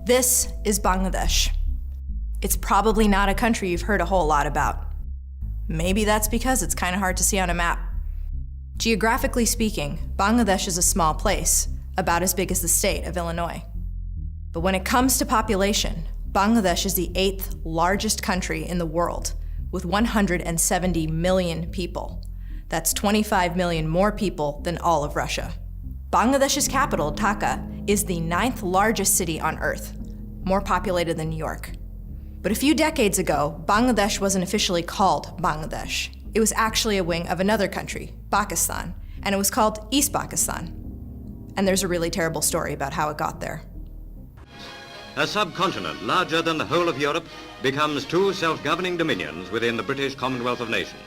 This is Bangladesh. It's probably not a country you've heard a whole lot about. Maybe that's because it's kind of hard to see on a map. Geographically speaking, Bangladesh is a small place, about as big as the state of Illinois. But when it comes to population, Bangladesh is the 8th largest country in the world, with 170 million people. That's 25 million more people than all of Russia. Bangladesh's capital, Dhaka, is the 9th largest city on Earth, more populated than New York. But a few decades ago, Bangladesh wasn't officially called Bangladesh. It was actually a wing of another country, Pakistan, and it was called East Pakistan. And there's a really terrible story about how it got there. A subcontinent larger than the whole of Europe becomes two self-governing dominions within the British Commonwealth of Nations.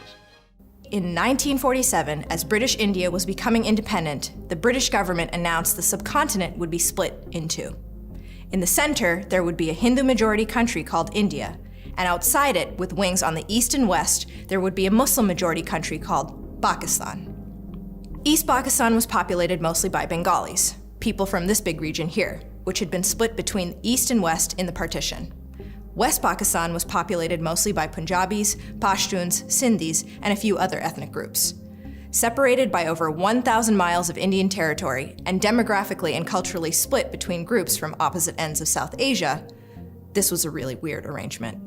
In 1947, as British India was becoming independent, the British government announced the subcontinent would be split in two. In the center, there would be a Hindu-majority country called India, and outside it, with wings on the east and west, there would be a Muslim-majority country called Pakistan. East Pakistan was populated mostly by Bengalis, people from this big region here, which had been split between east and west in the partition. West Pakistan was populated mostly by Punjabis, Pashtuns, Sindhis, and a few other ethnic groups. Separated by over 1,000 miles of Indian territory and demographically and culturally split between groups from opposite ends of South Asia, this was a really weird arrangement.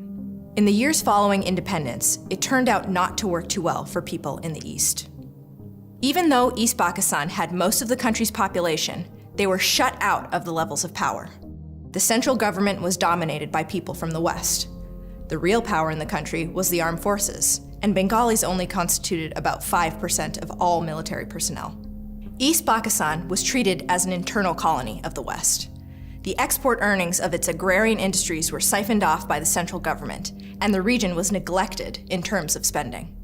In the years following independence, it turned out not to work too well for people in the East. Even though East Pakistan had most of the country's population, they were shut out of the levels of power. The central government was dominated by people from the West. The real power in the country was the armed forces, and Bengalis only constituted about 5% of all military personnel. East Pakistan was treated as an internal colony of the West. The export earnings of its agrarian industries were siphoned off by the central government, and the region was neglected in terms of spending.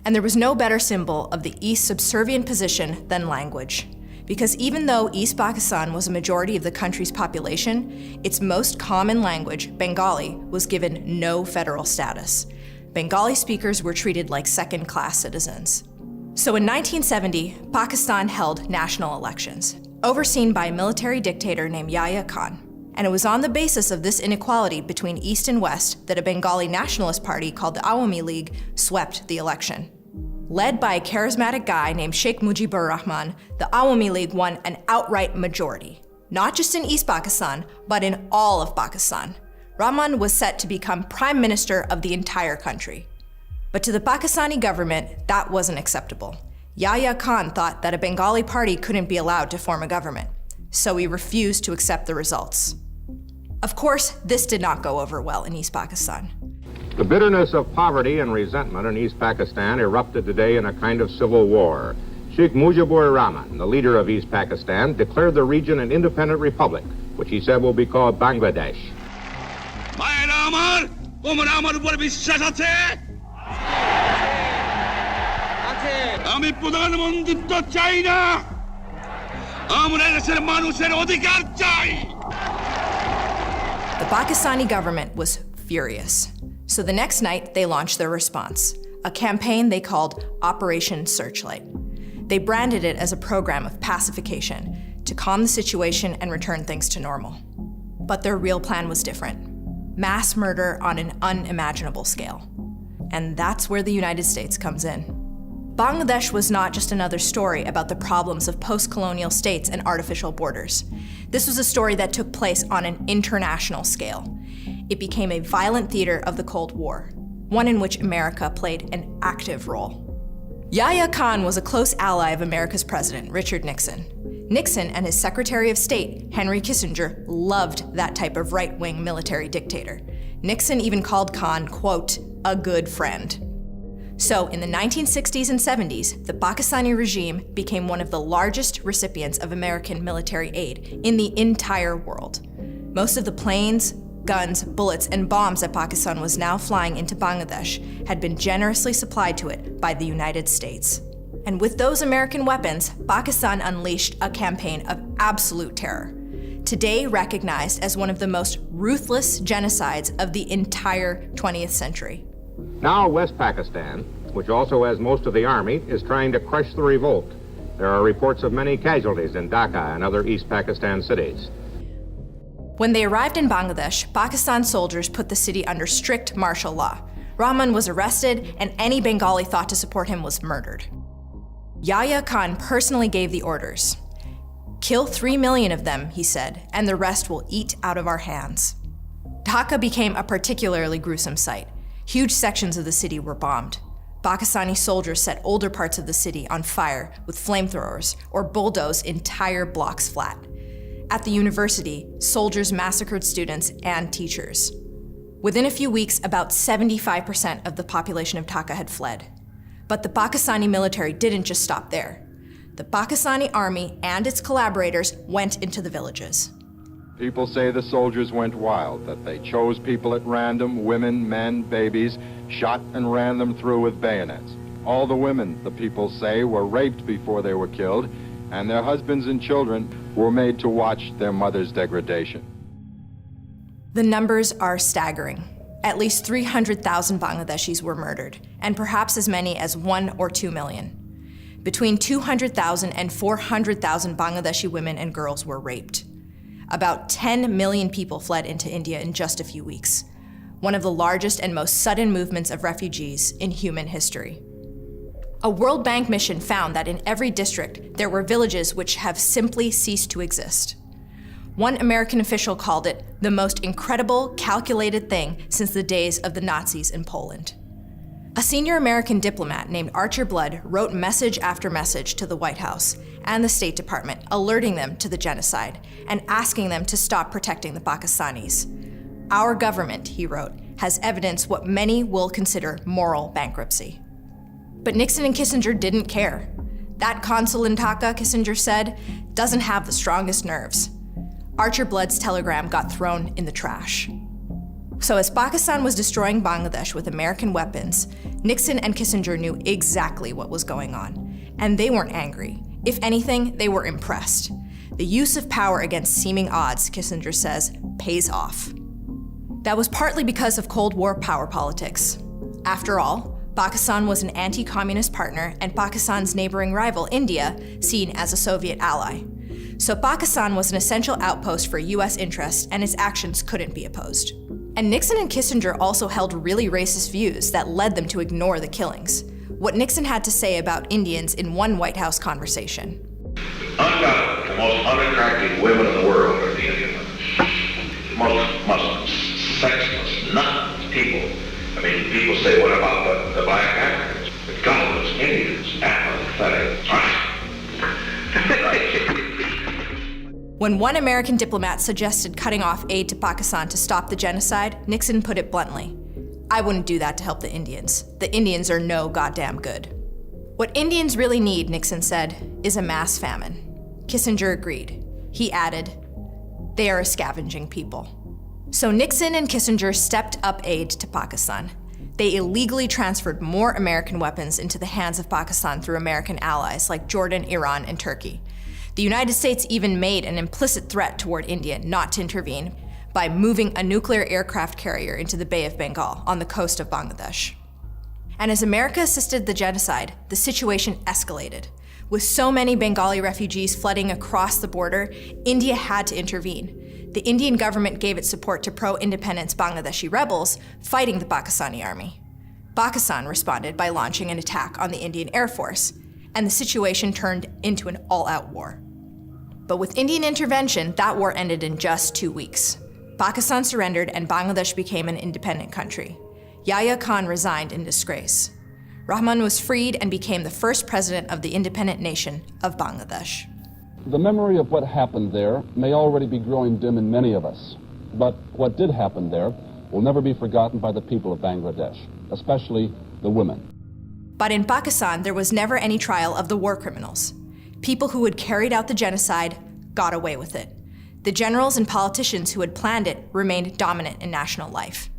And there was no better symbol of the East's subservient position than language. Because even though East Pakistan was a majority of the country's population, its most common language, Bengali, was given no federal status. Bengali speakers were treated like second-class citizens. So in 1970, Pakistan held national elections, overseen by a military dictator named Yahya Khan. And it was on the basis of this inequality between East and West that a Bengali nationalist party called the Awami League swept the election. Led by a charismatic guy named Sheikh Mujibur Rahman, the Awami League won an outright majority, not just in East Pakistan, but in all of Pakistan. Rahman was set to become prime minister of the entire country. But to the Pakistani government, that wasn't acceptable. Yahya Khan thought that a Bengali party couldn't be allowed to form a government, so he refused to accept the results. Of course, this did not go over well in East Pakistan. The bitterness of poverty and resentment in East Pakistan erupted today in a kind of civil war. Sheikh Mujibur Rahman, the leader of East Pakistan, declared the region an independent republic, which he said will be called Bangladesh. The Pakistani government was furious. So the next night, they launched their response, a campaign they called Operation Searchlight. They branded it as a program of pacification to calm the situation and return things to normal. But their real plan was different. Mass murder on an unimaginable scale. And that's where the United States comes in. Bangladesh was not just another story about the problems of post-colonial states and artificial borders. This was a story that took place on an international scale. It became a violent theater of the Cold War, one in which America played an active role. Yahya Khan was a close ally of America's president, Richard Nixon. Nixon and his Secretary of State, Henry Kissinger, loved that type of right-wing military dictator. Nixon even called Khan, quote, a good friend. So in the 1960s and 70s, the Pakistani regime became one of the largest recipients of American military aid in the entire world. Most of the planes, guns, bullets, and bombs that Pakistan was now flying into Bangladesh had been generously supplied to it by the United States. And with those American weapons, Pakistan unleashed a campaign of absolute terror, today recognized as one of the most ruthless genocides of the entire 20th century. Now West Pakistan, which also has most of the army, is trying to crush the revolt. There are reports of many casualties in Dhaka and other East Pakistan cities. When they arrived in Bangladesh, Pakistan soldiers put the city under strict martial law. Rahman was arrested, and any Bengali thought to support him was murdered. Yahya Khan personally gave the orders. "Kill 3 million of them," he said, "and the rest will eat out of our hands." Dhaka became a particularly gruesome sight. Huge sections of the city were bombed. Pakistani soldiers set older parts of the city on fire with flamethrowers or bulldozed entire blocks flat. At the university, soldiers massacred students and teachers. Within a few weeks, about 75% of the population of Dhaka had fled. But the Pakistani military didn't just stop there. The Pakistani army and its collaborators went into the villages. People say the soldiers went wild, that they chose people at random, women, men, babies, shot and ran them through with bayonets. All the women, the people say, were raped before they were killed, and their husbands and children were made to watch their mother's degradation. The numbers are staggering. At least 300,000 Bangladeshis were murdered, and perhaps as many as 1 or 2 million. Between 200,000 and 400,000 Bangladeshi women and girls were raped. About 10 million people fled into India in just a few weeks, one of the largest and most sudden movements of refugees in human history. A World Bank mission found that in every district, there were villages which have simply ceased to exist. One American official called it the most incredible, calculated thing since the days of the Nazis in Poland. A senior American diplomat named Archer Blood wrote message after message to the White House and the State Department, alerting them to the genocide and asking them to stop protecting the Pakistanis. "Our government," he wrote, "has evidenced what many will consider moral bankruptcy." But Nixon and Kissinger didn't care. "That consul in Dhaka," Kissinger said, "doesn't have the strongest nerves." Archer Blood's telegram got thrown in the trash. So as Pakistan was destroying Bangladesh with American weapons, Nixon and Kissinger knew exactly what was going on. And they weren't angry. If anything, they were impressed. The use of power against seeming odds, Kissinger says, pays off. That was partly because of Cold War power politics. After all, Pakistan was an anti-communist partner and Pakistan's neighboring rival, India, seen as a Soviet ally. So Pakistan was an essential outpost for US interests, and its actions couldn't be opposed. And Nixon and Kissinger also held really racist views that led them to ignore the killings. What Nixon had to say about Indians in one White House conversation. Undoubtedly, the most unattractive women in the world are the Indian women. Most Muslims, sexless, nuts people. I mean, people say, what about the black Africans? But God, those Indians, apathetic. When one American diplomat suggested cutting off aid to Pakistan to stop the genocide, Nixon put it bluntly, "I wouldn't do that to help the Indians. The Indians are no goddamn good." What Indians really need, Nixon said, is a mass famine. Kissinger agreed. He added, "They are a scavenging people." So Nixon and Kissinger stepped up aid to Pakistan. They illegally transferred more American weapons into the hands of Pakistan through American allies like Jordan, Iran, and Turkey. The United States even made an implicit threat toward India not to intervene by moving a nuclear aircraft carrier into the Bay of Bengal on the coast of Bangladesh. And as America assisted the genocide, the situation escalated. With so many Bengali refugees flooding across the border, India had to intervene. The Indian government gave its support to pro-independence Bangladeshi rebels fighting the Pakistani army. Pakistan responded by launching an attack on the Indian Air Force, and the situation turned into an all-out war. But with Indian intervention, that war ended in just 2 weeks. Pakistan surrendered and Bangladesh became an independent country. Yahya Khan resigned in disgrace. Rahman was freed and became the first president of the independent nation of Bangladesh. The memory of what happened there may already be growing dim in many of us, but what did happen there will never be forgotten by the people of Bangladesh, especially the women. But in Pakistan, there was never any trial of the war criminals. People who had carried out the genocide got away with it. The generals and politicians who had planned it remained dominant in national life.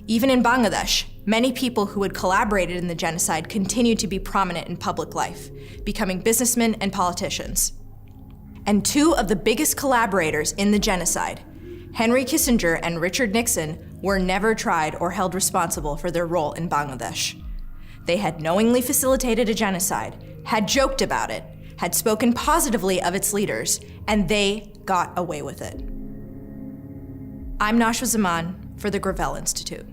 Even in Bangladesh, many people who had collaborated in the genocide continued to be prominent in public life, becoming businessmen and politicians. And two of the biggest collaborators in the genocide, Henry Kissinger and Richard Nixon, were never tried or held responsible for their role in Bangladesh. They had knowingly facilitated a genocide, had joked about it, had spoken positively of its leaders, and they got away with it. I'm Nashwa Zaman for the Gravel Institute.